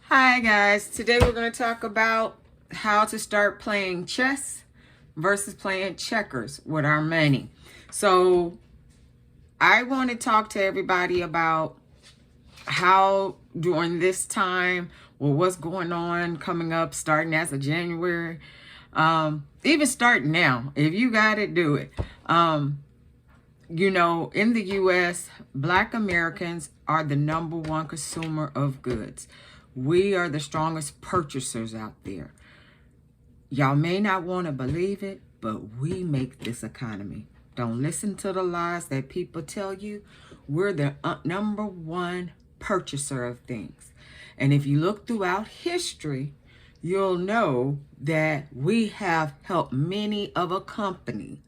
Hi guys, today we're going to talk about how to start playing chess versus playing checkers with our money. So I want to talk to everybody about how during this time, well, what's going on coming up starting as of January, even starting now, if you got it, do it. In the U.S., Black Americans are the #1 consumer of goods. We are the strongest purchasers out there. Y'all may not want to believe it, but we make this economy. Don't listen to the lies that people tell you. We're the #1 purchaser of things. And if you look throughout history, you'll know that we have helped many of a company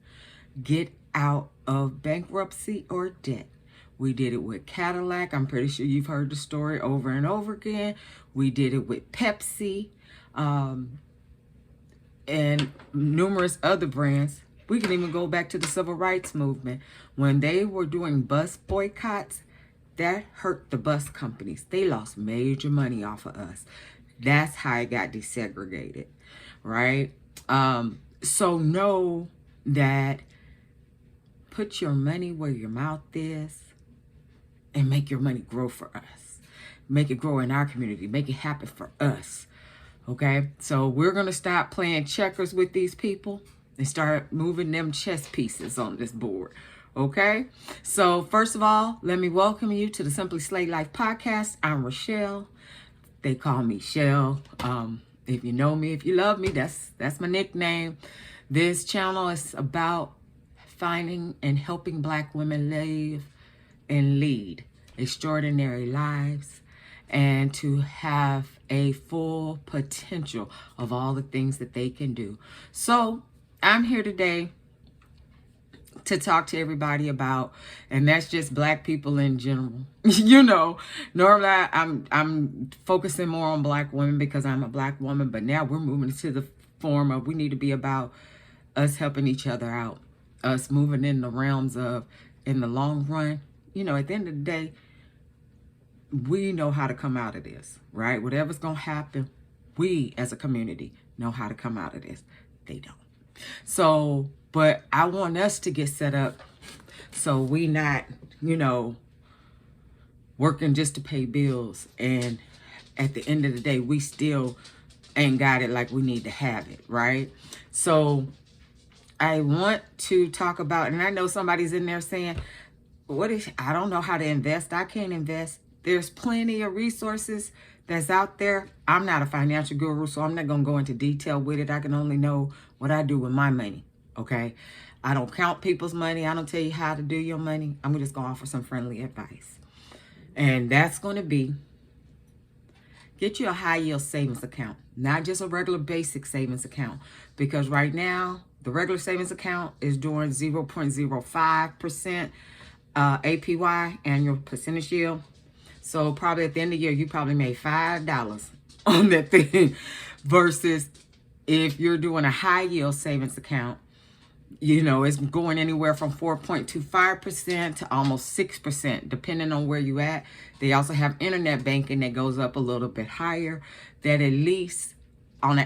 get out of bankruptcy or debt. We did it with Cadillac. I'm pretty sure you've heard the story over and over again. We did it with Pepsi and numerous other brands. We can even go back to the civil rights movement. When they were doing bus boycotts, that hurt the bus companies. They lost major money off of us. That's how it got desegregated, right? So know that put your money where your mouth is and make your money grow for us. Make it grow in our community. Make it happen for us. Okay? So we're going to stop playing checkers with these people and start moving them chess pieces on this board. Okay? So first of all, let me welcome you to the Simply Slay Life podcast. I'm Rochelle. They call me Shell. If you know me, if you love me, that's my nickname. This channel is about finding and helping Black women live and lead extraordinary lives and to have a full potential of all the things that they can do. So I'm here today to talk to everybody about, and that's just Black people in general. Normally I'm focusing more on Black women because I'm a Black woman, but now we're moving to the form of we need to be about us helping each other out, us moving in the realms of, in the long run, at the end of the day, we know how to come out of this, right? Whatever's going to happen, we as a community know how to come out of this. They don't. So, but I want us to get set up so we not, working just to pay bills. And at the end of the day, we still ain't got it like we need to have it, right? So I want to talk about, and I know somebody's in there saying, I don't know how to invest. I can't invest. There's plenty of resources that's out there. I'm not a financial guru, so I'm not going to go into detail with it. I can only know what I do with my money, okay? I don't count people's money. I don't tell you how to do your money. I'm just going to offer some friendly advice. And that's going to be, get you a high yield savings account, not just a regular basic savings account. Because right now, the regular savings account is doing 0.05% APY, annual percentage yield. So probably at the end of the year, you probably made $5 on that thing. Versus if you're doing a high yield savings account, it's going anywhere from 4.25% to almost 6%, depending on where you at. They also have internet banking that goes up a little bit higher. That at least on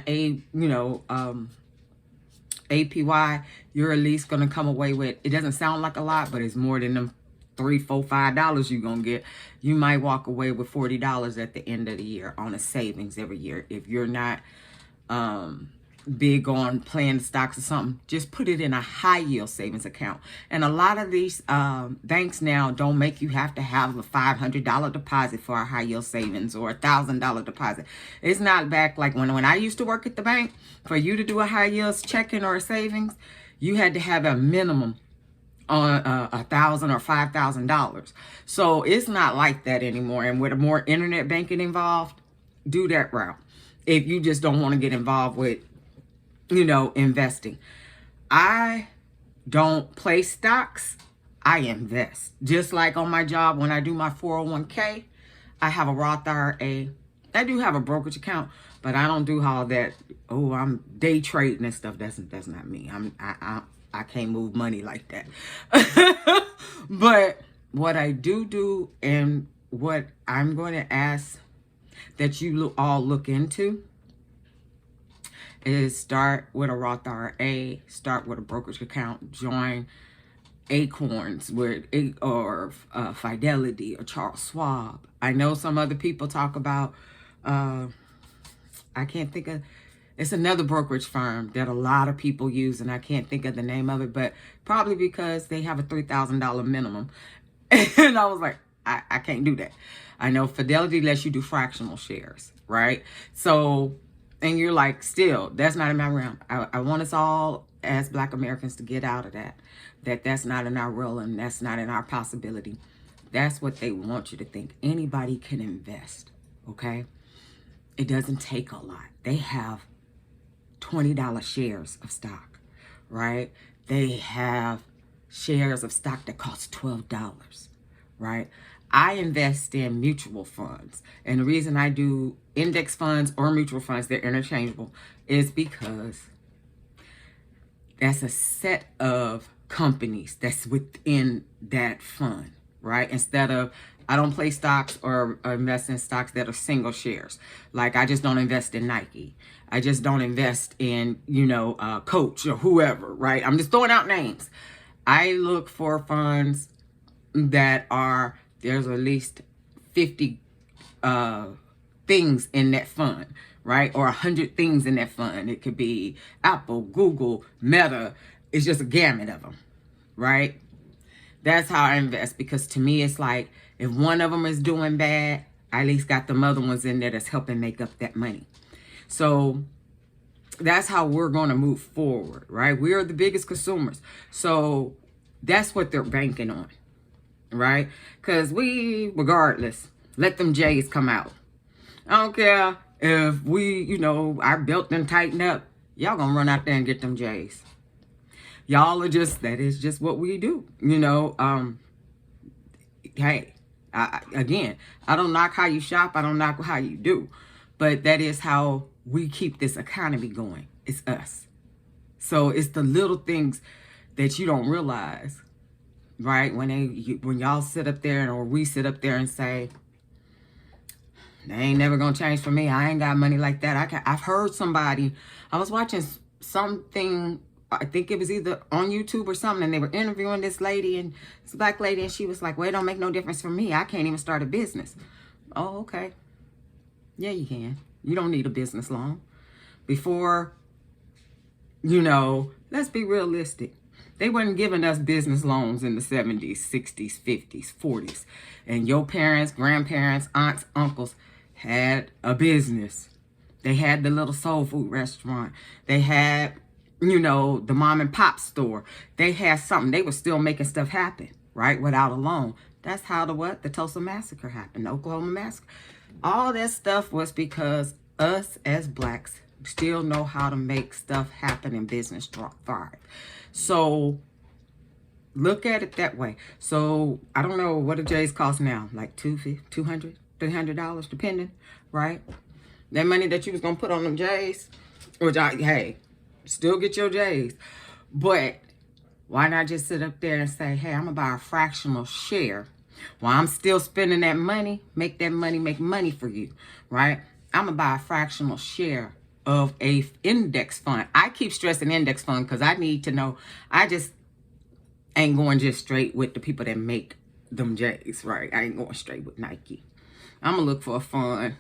APY, you're at least going to come away with, it doesn't sound like a lot, but it's more than them $3, $4, $5 you're going to get. You might walk away with $40 at the end of the year on a savings every year. If you're not big on playing stocks or something, just put it in a high yield savings account. And a lot of these banks now don't make you have to have a $500 deposit for a high yield savings or $1,000 deposit. It's not back like when I used to work at the bank. For you to do a high yield checking or a savings, you had to have a minimum on $1,000 or $5,000. So it's not like that anymore. And with more internet banking involved, do that route. If you just don't want to get involved with, investing. I don't play stocks. I invest. Just like on my job, when I do my 401k, I have a Roth IRA. I do have a brokerage account, but I don't do all that. Oh, I'm day trading and stuff. That's not me. I can't move money like that. But what I do and what I'm going to ask, that you all look into is start with a Roth IRA, start with a brokerage account, join Acorns or Fidelity or Charles Schwab. I know some other people talk about, I can't think of, it's another brokerage firm that a lot of people use, and I can't think of the name of it, but probably because they have a $3,000 minimum. And I was like, I can't do that. I know Fidelity lets you do fractional shares, right? So, and you're like, still, that's not in my realm. I want us all as Black Americans to get out of that. That's not in our realm, that's not in our possibility. That's what they want you to think. Anybody can invest, okay? It doesn't take a lot. They have $20 shares of stock, right? They have shares of stock that cost $12, right? I invest in mutual funds. And the reason I do index funds or mutual funds, they're interchangeable, is because that's a set of companies that's within that fund, right? Instead of, I don't play stocks or invest in stocks that are single shares. Like, I just don't invest in Nike. I just don't invest in, Coach or whoever, right? I'm just throwing out names. I look for funds that are, there's at least 50 things in that fund, right? Or 100 things in that fund. It could be Apple, Google, Meta. It's just a gamut of them, right? That's how I invest, because to me, it's like, if one of them is doing bad, I at least got them other ones in there that's helping make up that money. So that's how we're going to move forward, right? We are the biggest consumers. So that's what they're banking on, right? Because regardless, let them J's come out. I don't care if our belt done tighten up. Y'all going to run out there and get them J's. Y'all are that is just what we do, hey, again, I don't knock how you shop. I don't knock how you do. But that is how we keep this economy going. It's us. So it's the little things that you don't realize, right? When y'all sit up there or we sit up there and say, they ain't never going to change for me. I ain't got money like that. I've heard somebody, I was watching something, I think it was either on YouTube or something, and they were interviewing this lady, and this Black lady, and she was like, well, it don't make no difference for me. I can't even start a business. Oh, okay. Yeah, you can. You don't need a business loan. Before, let's be realistic. They weren't giving us business loans in the 70s, 60s, 50s, 40s. And your parents, grandparents, aunts, uncles had a business. They had the little soul food restaurant. They had, the mom and pop store. They had something. They were still making stuff happen, right? Without a loan. That's how the Tulsa Massacre happened, the Oklahoma Massacre. All that stuff was because us as Blacks still know how to make stuff happen in business thrive. So look at it that way. So I don't know what a J's cost now, like $200, $300, depending, right? That money that you was gonna put on them J's, which hey, still get your J's, but why not just sit up there and say, hey, I'm gonna buy a fractional share while I'm still spending that money, make that money make money for you, right? I'm gonna buy a fractional share of a index fund. I keep stressing index fund because I need to know. I just ain't going just straight with the people that make them J's, right? I ain't going straight with Nike. I'm gonna look for a fund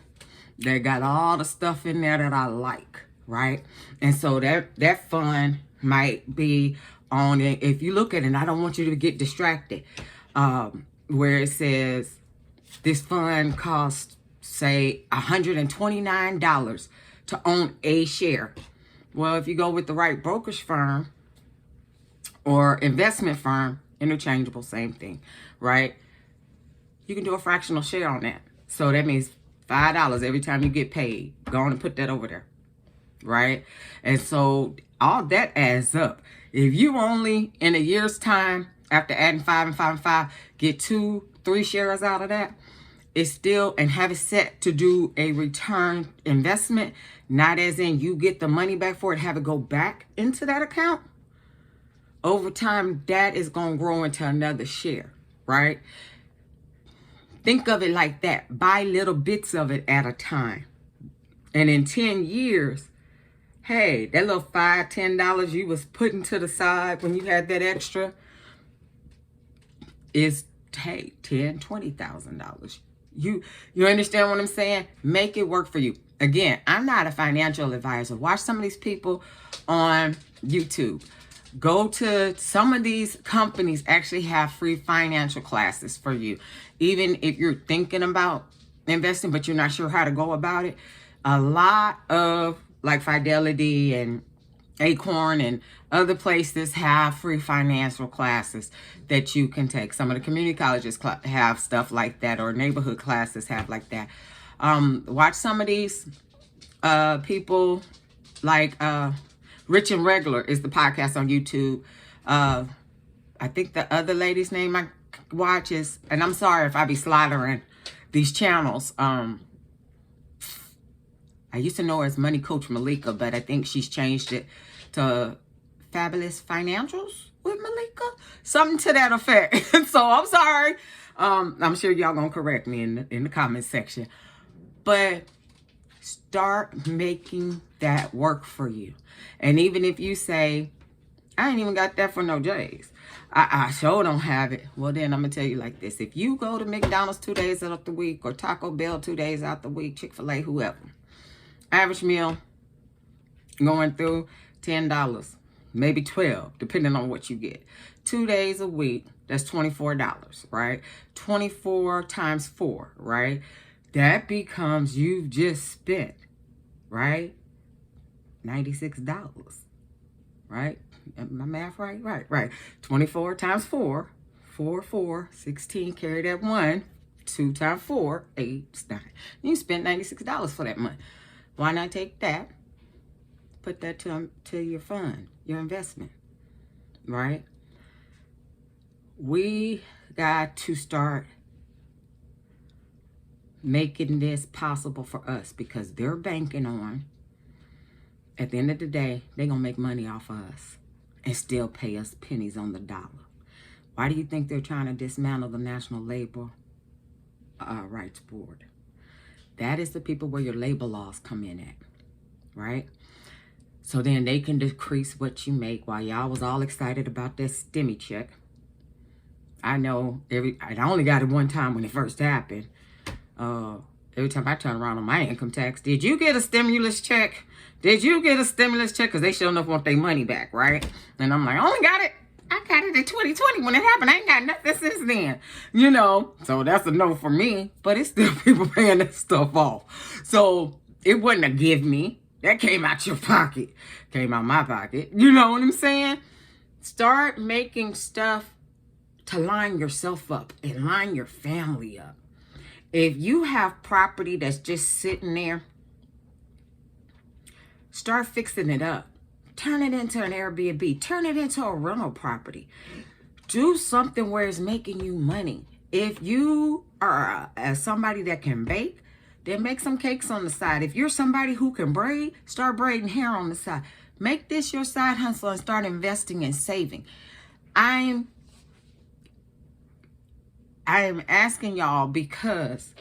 that got all the stuff in there that I like, right? And so that fund might be on it. If you look at it, I don't want you to get distracted. Where it says this fund costs, say, $129 to own a share. Well, if you go with the right brokerage firm or investment firm, interchangeable, same thing, right? You can do a fractional share on that. So that means $5 every time you get paid. Go on and put that over there, right? And so all that adds up. If you only, in a year's time, after adding 5 and 5 and 5, get 2-3 shares out of that, it's still, and have it set to do a return investment, not as in you get the money back for it, have it go back into that account. Over time, that is going to grow into another share, right? Think of it like that. Buy little bits of it at a time. And in 10 years, hey, that little $5, $10 you was putting to the side when you had that extra is, hey, $10,000, $20,000. You understand what I'm saying? Make it work for you. Again, I'm not a financial advisor. Watch some of these people on YouTube. Go to some of these companies actually have free financial classes for you. Even if you're thinking about investing, but you're not sure how to go about it. A lot of like Fidelity and Acorn and other places have free financial classes that you can take. Some of the community colleges have stuff like that, or neighborhood classes have like that. Watch some of these people like Rich and Regular is the podcast on YouTube. I think the other lady's name I watch is, and I'm sorry if I be slaughtering these channels. I used to know her as Money Coach Malika, but I think she's changed it to Fabulous Financials with Malika. Something to that effect. So I'm sorry. I'm sure y'all gonna correct me in the comment section. But start making that work for you. And even if you say, I ain't even got that for no J's, I sure don't have it. Well, then I'm going to tell you like this. If you go to McDonald's 2 days out of the week, or Taco Bell 2 days out the week, Chick-fil-A, whoever, average meal going through $10, maybe $12, depending on what you get. 2 days a week, that's $24, right? 24 times 4, right? That becomes, you've just spent, right? $96, right? My math right? Right. 24 times 4, 4, 16, carry that 1, 2 times 4, 8, 9. You spent $96 for that month. Why not take that, put that to your fund, your investment, right? We got to start making this possible for us, because they're banking on, at the end of the day, they're going to make money off of us and still pay us pennies on the dollar. Why do you think they're trying to dismantle the National Labor Rights Board? That is the people where your labor laws come in at, right? So then they can decrease what you make, while y'all was all excited about that stimmy check. I know I only got it one time when it first happened. Every time I turn around on my income tax, did you get a stimulus check? Did you get a stimulus check? Because they sure enough want their money back, right? And I'm like, I only got it. I got it in 2020 when it happened. I ain't got nothing since then, you know. So that's a no for me. But it's still people paying that stuff off. So it wasn't a give me. That came out your pocket. Came out my pocket. You know what I'm saying? Start making stuff to line yourself up and line your family up. If you have property that's just sitting there, start fixing it up. Turn it into an Airbnb. Turn it into a rental property. Do something where it's making you money. If you are somebody that can bake, then make some cakes on the side. If you're somebody who can braid, start braiding hair on the side. Make this your side hustle and start investing and saving. I am asking y'all, because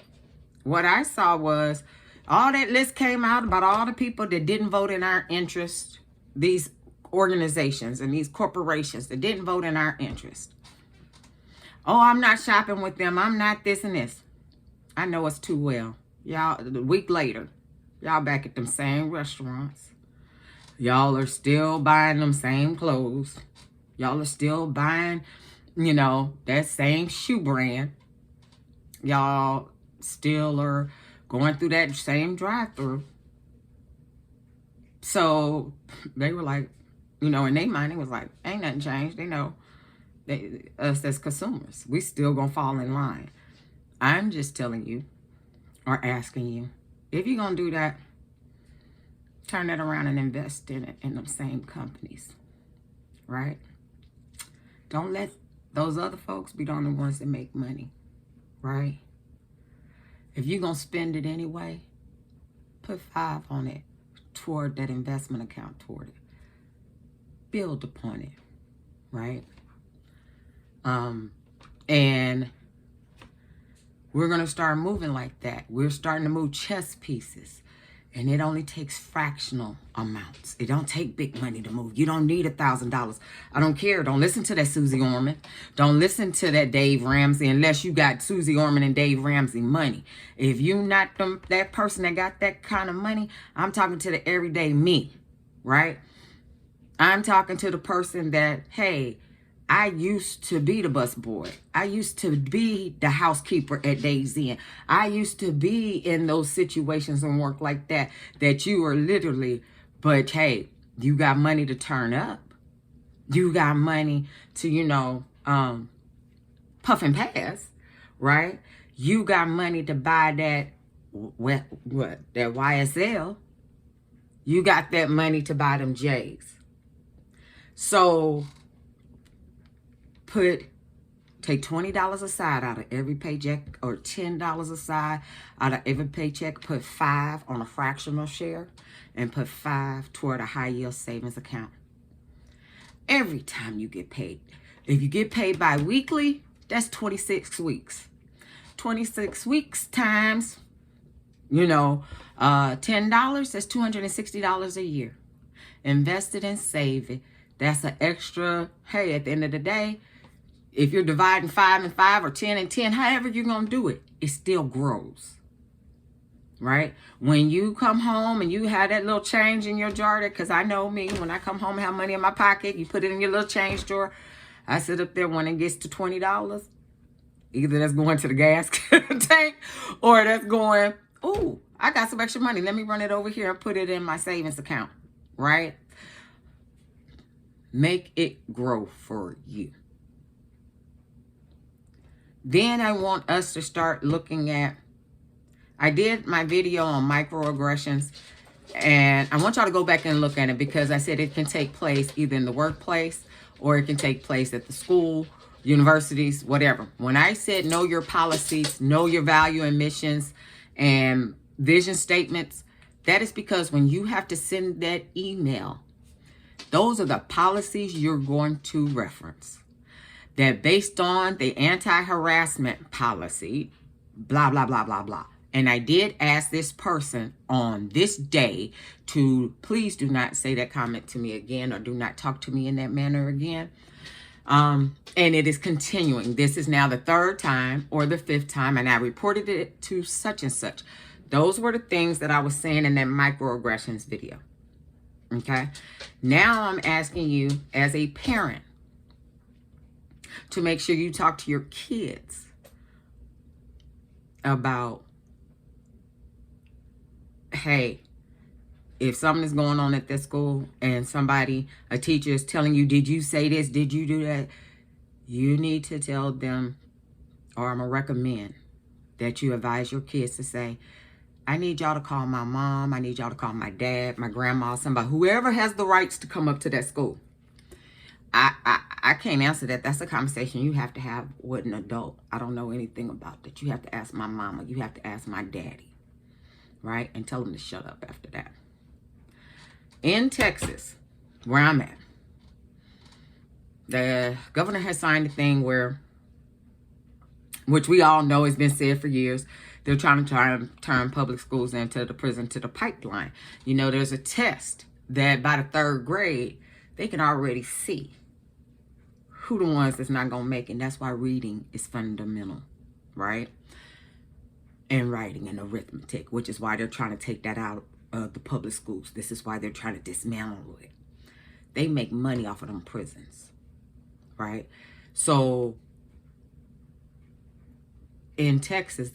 what I saw was all that list came out about all the people that didn't vote in our interest, these organizations and these corporations that didn't vote in our interest. Oh, I'm not shopping with them. I'm not this and this. I know it's too well. Y'all, a week later, y'all back at them same restaurants. Y'all are still buying them same clothes. Y'all are still buying, you know, that same shoe brand. Y'all still are going through that same drive-through. So they were like, you know, in their mind, it was like, ain't nothing changed. They know us as consumers, we still gonna fall in line. I'm just telling you, or asking you, if you're gonna do that, turn that around and invest in it in them same companies, right? Don't let those other folks be the only ones that make money, right? If you're going to spend it anyway, put 5 on it toward that investment account, toward it. Build upon it, right? And We're going to start moving like that. We're starting to move chess pieces. And it only takes fractional amounts. It don't take big money to move. You don't need $1,000. I don't care. Don't listen to that Susie Orman. Don't listen to that Dave Ramsey unless you got Susie Orman and Dave Ramsey money. If you not that person that got that kind of money, I'm talking to the everyday me, right? I'm talking to the person that, hey, I used to be the busboy. I used to be the housekeeper at Days Inn. I used to be in those situations and work like that, that you are literally, but hey, you got money to turn up. You got money to, puff and pass, right? You got money to buy that, that YSL. You got that money to buy them J's. So take $20 aside out of every paycheck, or $10 aside out of every paycheck. Put $5 on a fractional share and put $5 toward a high yield savings account. Every time you get paid. If you get paid bi-weekly, that's 26 weeks. 26 weeks times, $10, that's $260 a year. Invest it and save it. That's an extra, hey, at the end of the day, if you're dividing 5 and 5 or 10 and 10, however you're going to do it, it still grows, right? When you come home and you have that little change in your jar, because I know me, when I come home and have money in my pocket, you put it in your little change drawer. I sit up there when it gets to $20. Either that's going to the gas tank or that's going, ooh, I got some extra money. Let me run it over here and put it in my savings account, right? Make it grow for you. Then I want us to start looking at, I did my video on microaggressions, and I want y'all to go back and look at it, because I said it can take place either in the workplace or it can take place at the school, universities, whatever. When I said know your policies, know your value and missions and vision statements, that is because when you have to send that email, those are the policies you're going to reference. That based on the anti-harassment policy, blah, blah, blah, blah, blah. And I did ask this person on this day to please do not say that comment to me again, or do not talk to me in that manner again. And it is continuing. This is now the 3rd time or the 5th time, and I reported it to such and such. Those were the things that I was saying in that microaggressions video. Okay. Now I'm asking you as a parent to make sure you talk to your kids about, hey, if something is going on at this school and a teacher is telling you, did you say this? Did you do that? You need to tell them, or I'm going to recommend that you advise your kids to say, I need y'all to call my mom. I need y'all to call my dad, my grandma, somebody, whoever has the rights to come up to that school. I can't answer that. That's a conversation you have to have with an adult. I don't know anything about that. You have to ask my mama. You have to ask my daddy, right? And tell them to shut up after that. In Texas, where I'm at, the governor has signed a thing which we all know has been said for years, they're trying to turn public schools into the prison to the pipeline. There's a test that by the 3rd grade, they can already see who the ones that's not going to make it. And that's why reading is fundamental, right? And writing and arithmetic, which is why they're trying to take that out of the public schools. This is why they're trying to dismantle it. They make money off of them prisons, right? So in Texas,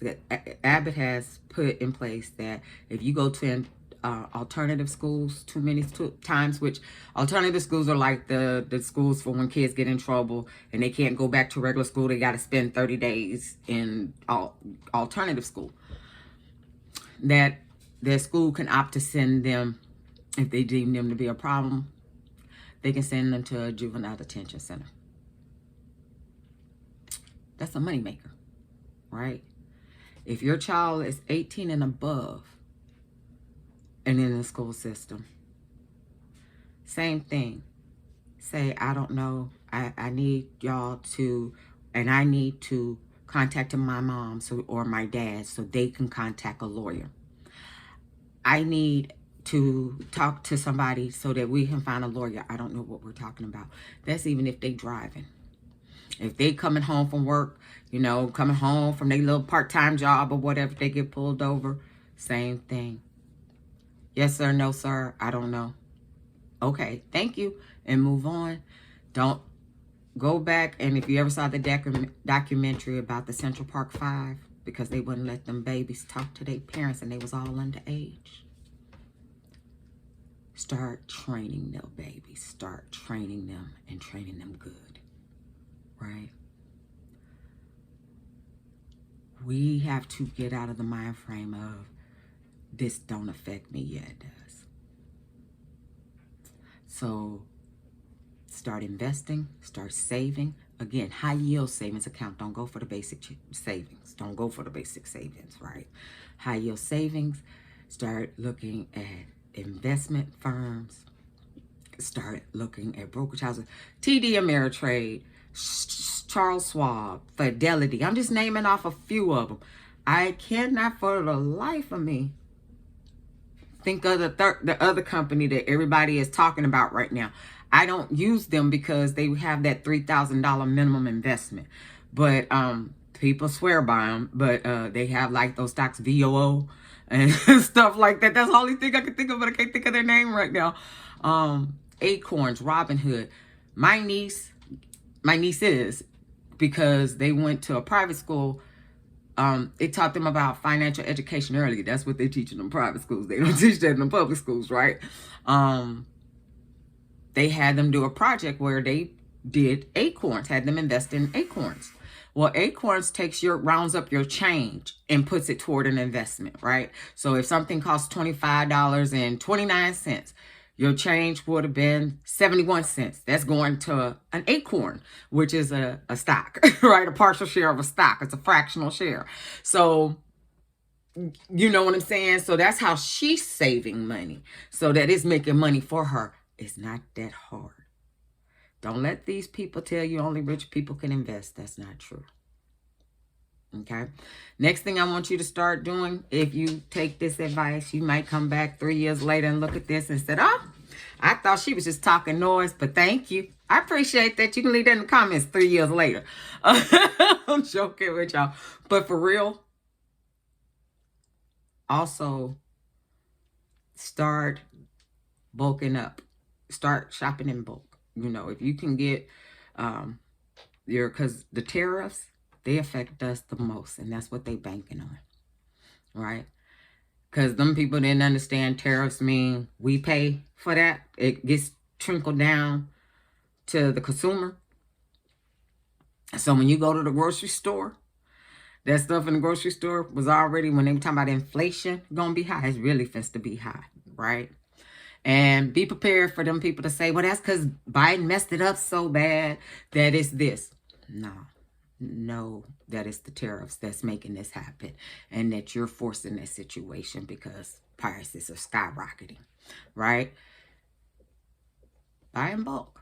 Abbott has put in place that if you go to alternative schools too many times, which alternative schools are like the schools for when kids get in trouble and they can't go back to regular school, they got to spend 30 days in alternative school, that their school can opt to send them, if they deem them to be a problem, they can send them to a juvenile detention center. That's a moneymaker, right? If your child is 18 and above and in the school system, same thing. Say, I don't know, I need y'all to, and I need to contacting my mom or my dad so they can contact a lawyer. I need to talk to somebody so that we can find a lawyer. I don't know what we're talking about. That's even if they driving. If they coming home from work, you know, coming home from their little part-time job or whatever, they get pulled over, same thing. Yes, sir, no, sir, I don't know. Okay, thank you, and move on. Don't go back, and if you ever saw the documentary about the Central Park 5, because they wouldn't let them babies talk to their parents and they was all underage. Start training their babies. Start training them and training them good, right? We have to get out of the mind frame of this don't affect me. Yeah, it does. So start investing, start saving. Again, high yield savings account. Don't go for the basic savings. Don't go for the basic savings, right? High yield savings. Start looking at investment firms. Start looking at brokerage houses. TD Ameritrade, Charles Schwab, Fidelity. I'm just naming off a few of them. I cannot for the life of me think of the other company that everybody is talking about right now. I don't use them because they have that $3,000 minimum investment. But people swear by them. But they have like those stocks, VOO and stuff like that. That's the only thing I can think of, but I can't think of their name right now. Acorns, Robinhood. My niece is, because they went to a private school. It taught them about financial education early. That's what they teach in the private schools. They don't teach that in the public schools, right? They had them do a project where they did acorns, had them invest in acorns. Well, acorns rounds up your change and puts it toward an investment, right? So if something costs $25.29, your change would have been 71 cents. That's going to an acorn, which is a stock, right? A partial share of a stock. It's a fractional share. So, you know what I'm saying? So that's how she's saving money, so that it's making money for her. It's not that hard. Don't let these people tell you only rich people can invest. That's not true. Okay. Next thing I want you to start doing, if you take this advice, you might come back 3 years later and look at this and say, oh, I thought she was just talking noise, but thank you. I appreciate that. You can leave that in the comments 3 years later. I'm joking with y'all. But for real, also start bulking up. Start shopping in bulk. You know, if you can get because the tariffs, they affect us the most, and that's what they banking on, right? Because them people didn't understand tariffs mean we pay for that. It gets trickled down to the consumer. So when you go to the grocery store, that stuff in the grocery store was already, when they were talking about inflation gonna be high, it's really finna to be high, right? And be prepared for them people to say, well, that's because Biden messed it up so bad that it's this. No, that is the tariffs that's making this happen, and that you're forced in that situation because prices are skyrocketing, right? Buy in bulk.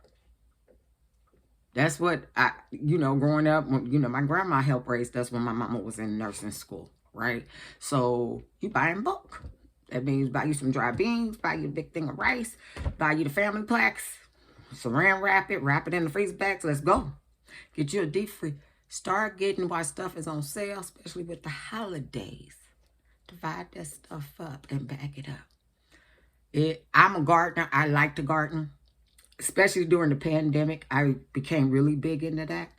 That's what growing up, my grandma helped raise us when my mama was in nursing school, right? So you buy in bulk. That means buy you some dry beans, buy you a big thing of rice, buy you the family packs, saran wrap it in the freezer bags. Let's go. Get you a deep freeze. Start getting while stuff is on sale, especially with the holidays. Divide that stuff up and back it up. I'm a gardener. I like to garden, especially during the pandemic. I became really big into that.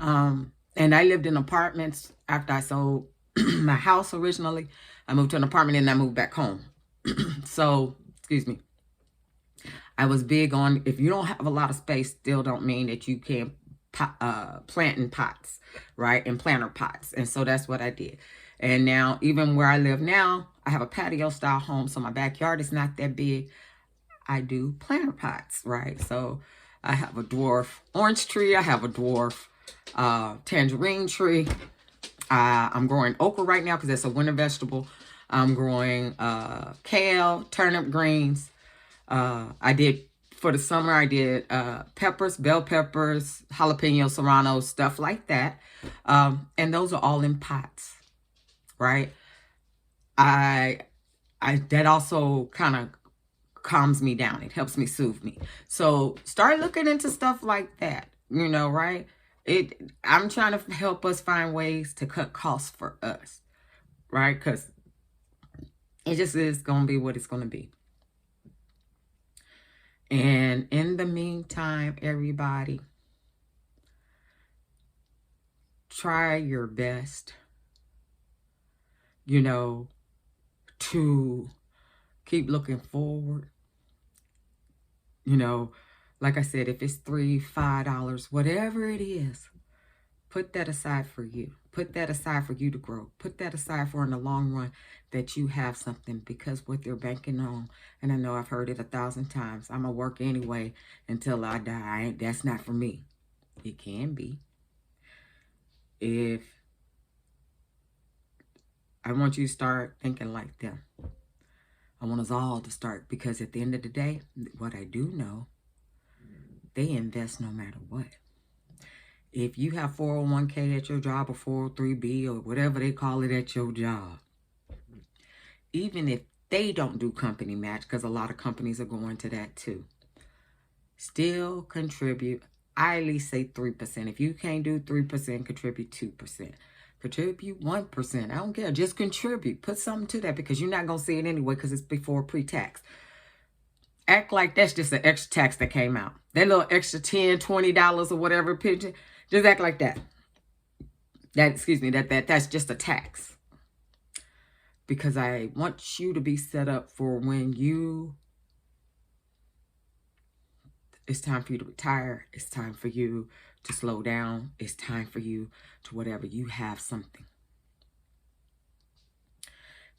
And I lived in apartments after I sold my house originally. I moved to an apartment and I moved back home. So, excuse me. I was big on, if you don't have a lot of space, still don't mean that you can't plant in pots, right? In planter pots. And so that's what I did. And now, even where I live now, I have a patio style home. So my backyard is not that big. I do planter pots, right? So I have a dwarf orange tree. I have a dwarf tangerine tree. I'm growing okra right now because that's a winter vegetable. I'm growing kale, turnip greens. I did for the summer, I did peppers, bell peppers, jalapeno, serrano, stuff like that. And those are all in pots, right? That also kind of calms me down. It helps me soothe me. So start looking into stuff like that, right? I'm trying to help us find ways to cut costs for us, right? Because it just is going to be what it's going to be. And in the meantime, everybody, try your best, to keep looking forward. Like I said, if it's $3, $5, whatever it is, put that aside for you. Put that aside for you to grow. Put that aside for in the long run that you have something, because what they're banking on, and I know I've heard it 1,000 times, I'm going to work anyway until I die. That's not for me. It can be. If I want you to start thinking like them. I want us all to start, because at the end of the day, what I do know, they invest no matter what. If you have 401k at your job, or 403b, or whatever they call it at your job, even if they don't do company match, because a lot of companies are going to that too, still contribute. I at least say 3%. If you can't do 3%, contribute 2%. Contribute 1%. I don't care. Just contribute. Put something to that, because you're not going to see it anyway, because it's before pre-tax. Act like that's just an extra tax that came out. That little extra $10, $20 or whatever pension. Just act like that. That's just a tax. Because I want you to be set up for when it's time for you to retire. It's time for you to slow down. It's time for you to whatever. You have something.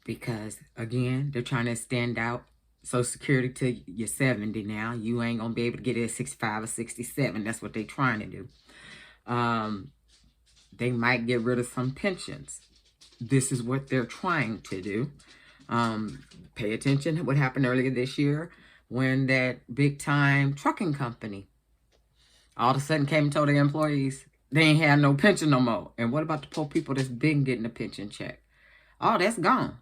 Because, again, they're trying to extend out Social Security to you're 70 now. You ain't going to be able to get it at 65 or 67. That's what they're trying to do. They might get rid of some pensions. This is what they're trying to do. Pay attention to what happened earlier this year when that big-time trucking company all of a sudden came and told their employees they ain't had no pension no more. And what about the poor people that's been getting a pension check? Oh, that's gone.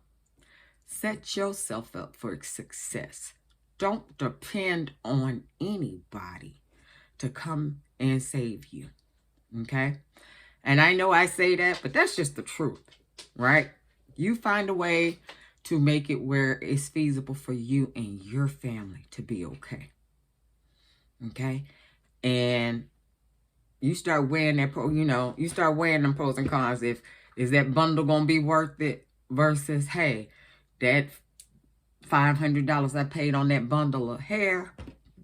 Set yourself up for success. Don't depend on anybody to come and save you. Okay? And I know I say that, but that's just the truth, right? You find a way to make it where it's feasible for you and your family to be okay. Okay? And you start weighing that, you start weighing them pros and cons. Is that bundle going to be worth it versus, hey, that $500 I paid on that bundle of hair,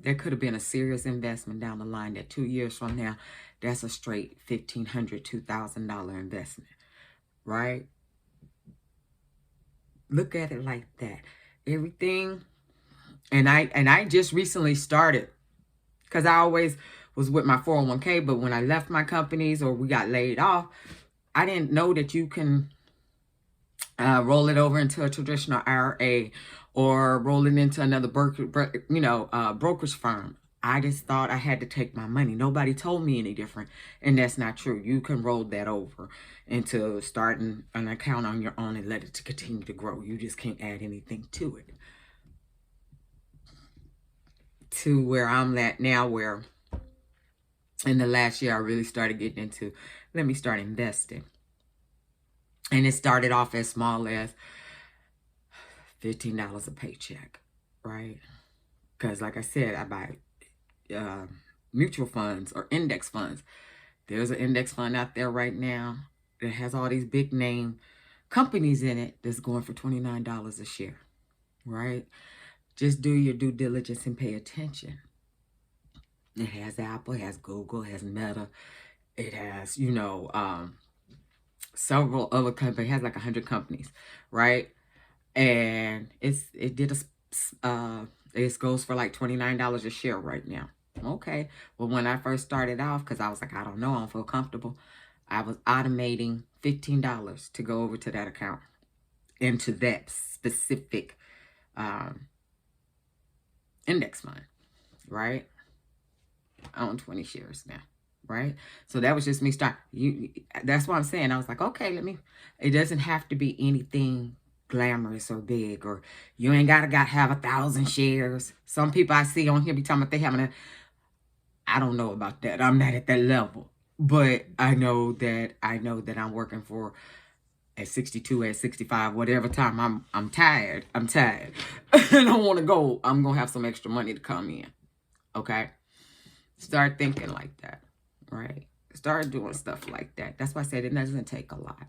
there could have been a serious investment down the line that 2 years from now, that's a straight $1,500, $2,000 investment, right? Look at it like that. Everything, and I just recently started, because I always was with my 401k, but when I left my companies or we got laid off, I didn't know that you can roll it over into a traditional IRA or roll it into another brokerage firm. I just thought I had to take my money. Nobody told me any different, and that's not true. You can roll that over into starting an account on your own and let it continue to grow. You just can't add anything to it. To where I'm at now, where in the last year I really started getting into, let me start investing. And it started off as small as $15 a paycheck, right? Because like I said, I buy mutual funds or index funds. There's an index fund out there right now that has all these big name companies in it that's going for $29 a share, right? Just do your due diligence and pay attention. It has Apple, it has Google, it has Meta, it has, several other companies. It has like 100 companies, right? And it goes for like $29 a share right now. Okay. Well, when I first started off, because I was like, I don't know, I don't feel comfortable, I was automating $15 to go over to that account, into that specific index fund. right? I own 20 shares now, right? So that was just me that's what I'm saying. I was like, okay, it doesn't have to be anything glamorous or big, or you ain't gotta have 1,000 shares. Some people I see on here be talking about they having I don't know about that. I'm not at that level. But I know that I'm working for at 62, at 65, whatever time I'm tired. I'm tired. And I want to go. I'm going to have some extra money to come in. Okay? Start thinking like that. Right? Start doing stuff like that. That's why I said it doesn't take a lot.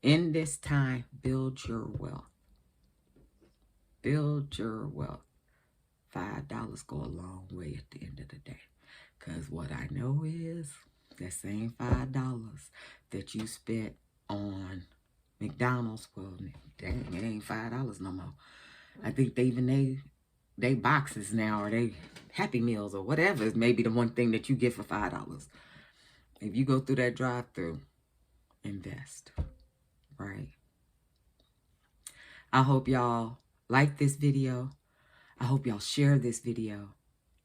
In this time, build your wealth. Build your wealth. $5 go a long way at the end of the day. Because what I know is that same $5 that you spent on McDonald's, well, dang, it ain't $5 no more. I think they boxes now, or they Happy Meals, or whatever is maybe the one thing that you get for $5. If you go through that drive-through, invest, right? I hope y'all like this video. I hope y'all share this video.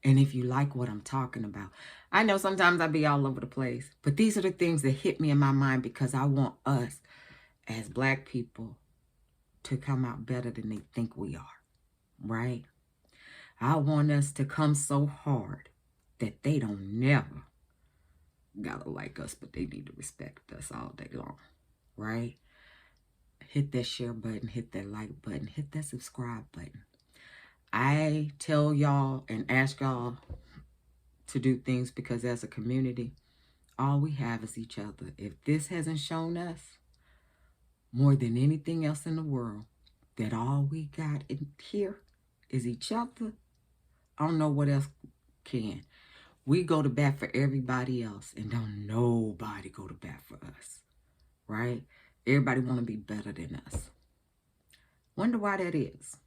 And if you like what I'm talking about, I know sometimes I be all over the place, but these are the things that hit me in my mind because I want us as Black people to come out better than they think we are, right? I want us to come so hard that they don't never gotta like us, but they need to respect us all day long, right? Hit that share button, hit that like button, hit that subscribe button. I tell y'all and ask y'all to do things because as a community, all we have is each other. If this hasn't shown us more than anything else in the world that all we got in here is each other, I don't know what else can. We go to bat for everybody else and don't nobody go to bat for us, right? Everybody want to be better than us. Wonder why that is.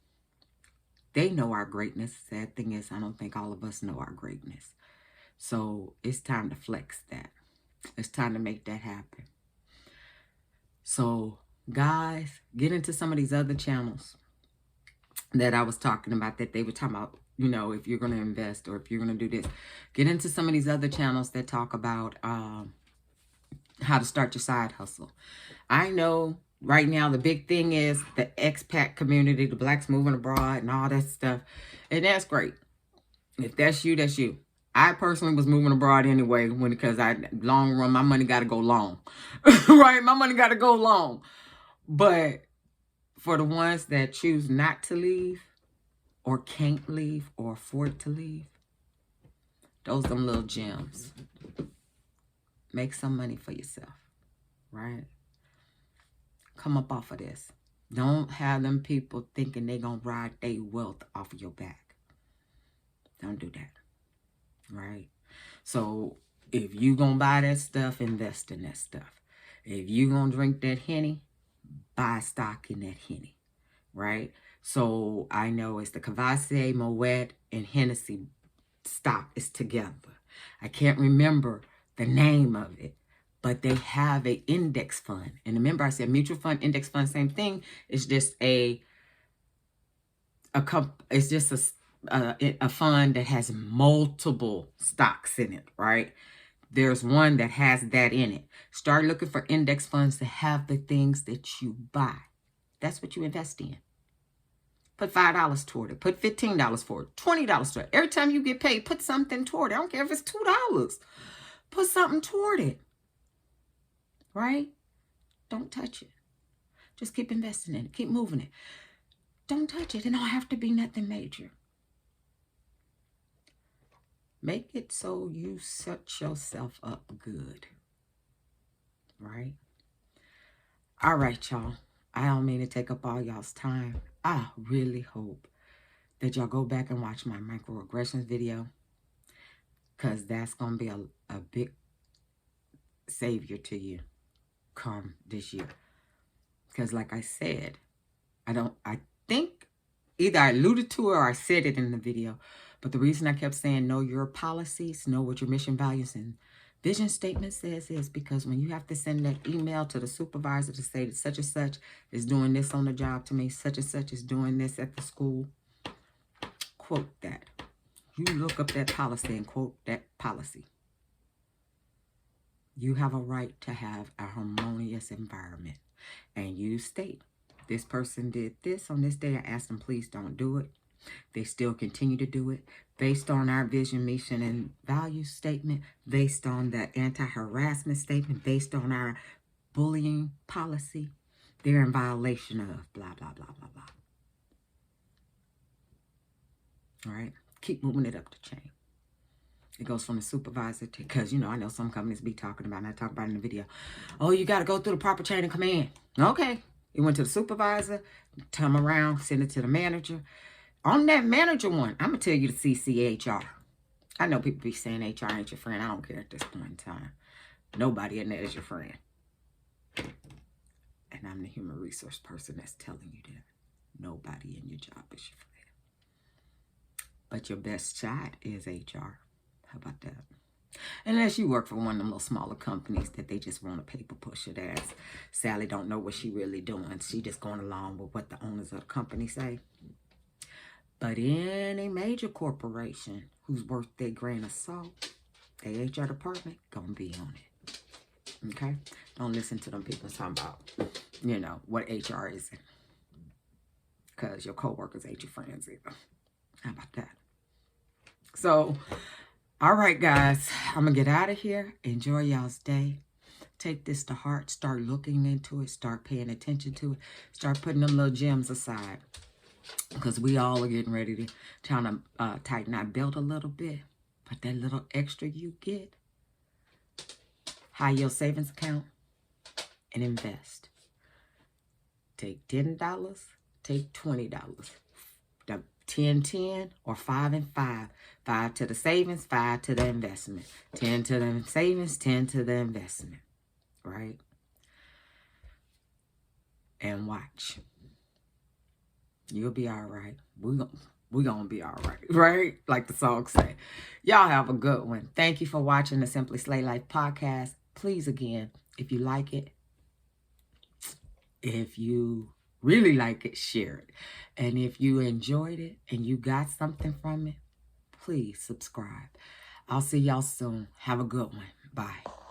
They know our greatness. Sad thing is, I don't think all of us know our greatness. So it's time to flex that. It's time to make that happen. So guys, get into some of these other channels that I was talking about, that they were talking about, you know, if you're going to invest or if you're going to do this. Get into some of these other channels that talk about how to start your side hustle. I know right now the big thing is the expat community, the Blacks moving abroad and all that stuff. And that's great. If that's you, that's you. I personally was moving abroad anyway because long run, my money got to go long. Right? My money got to go long. But for the ones that choose not to leave or can't leave or afford to leave, those them little gems. Make some money for yourself. Right? Come up off of this. Don't have them people thinking they're going to ride their wealth off of your back. Don't do that. Right? So if you going to buy that stuff, invest in that stuff. If you going to drink that Henny, buy stock in that Henny. Right? So I know it's the Cavassier, Moet, and Hennessy stock is together. I can't remember the name of it, but they have an index fund. And remember I said mutual fund, index fund, same thing. It's just a fund that has multiple stocks in it, right? There's one that has that in it. Start looking for index funds that have the things that you buy. That's what you invest in. Put $5 toward it. Put $15 for it. $20 toward it. Every time you get paid, put something toward it. I don't care if it's $2. Put something toward it. Right? Don't touch it. Just keep investing in it. Keep moving it. Don't touch it. It don't have to be nothing major. Make it so you set yourself up good. Right? All right, y'all. I don't mean to take up all y'all's time. I really hope that y'all go back and watch my microaggressions video, because that's going to be a big savior to you come this year. Because like I said, I think either I alluded to it or I said it in the video, but the reason I kept saying know your policies, know what your mission, values, and vision statement says is because when you have to send that email to the supervisor to say that such and such is doing this on the job to me, such and such is doing this at the school, quote that. You look up that policy and quote that policy. You have a right to have a harmonious environment. And you state, this person did this on this day. I asked them, please don't do it. They still continue to do it based on our vision, mission, and value statement, based on the anti-harassment statement, based on our bullying policy. They're in violation of blah, blah, blah, blah, blah. All right? Keep moving it up the chain. It goes from the supervisor to, because, you know, I know some companies be talking about, and I talk about it in the video, oh, you got to go through the proper chain of command. Okay. It went to the supervisor, come around, send it to the manager. On that manager one, I'm going to tell you to CCHR. I know people be saying HR ain't your friend. I don't care at this point in time. Nobody in there is your friend. And I'm the human resource person that's telling you that. Nobody in your job is your friend. But your best shot is HR. How about that? Unless you work for one of them little smaller companies that they just want a paper pusher. That's Sally don't know what she really doing. She just going along with what the owners of the company say. But in a major corporation who's worth their grain of salt, the HR department gonna be on it. Okay? Don't listen to them people talking about, you know, what HR isn't. Because your coworkers ain't your friends either. How about that? So, all right, guys. I'm going to get out of here. Enjoy y'all's day. Take this to heart. Start looking into it. Start paying attention to it. Start putting them little gems aside. Because we all are getting ready to try to tighten our belt a little bit. But that little extra you get, high yield savings account and invest. Take $10, take $20. The 10-10 or 5 and 5. 5 to the savings, 5 to the investment. 10 to the savings, 10 to the investment. Right? And watch. You'll be all right. We're gonna be all right. Right? Like the song say. Y'all have a good one. Thank you for watching the Simply Slay Life podcast. Please, again, if you like it, if you really like it, share it. And if you enjoyed it and you got something from it, please subscribe. I'll see y'all soon. Have a good one. Bye.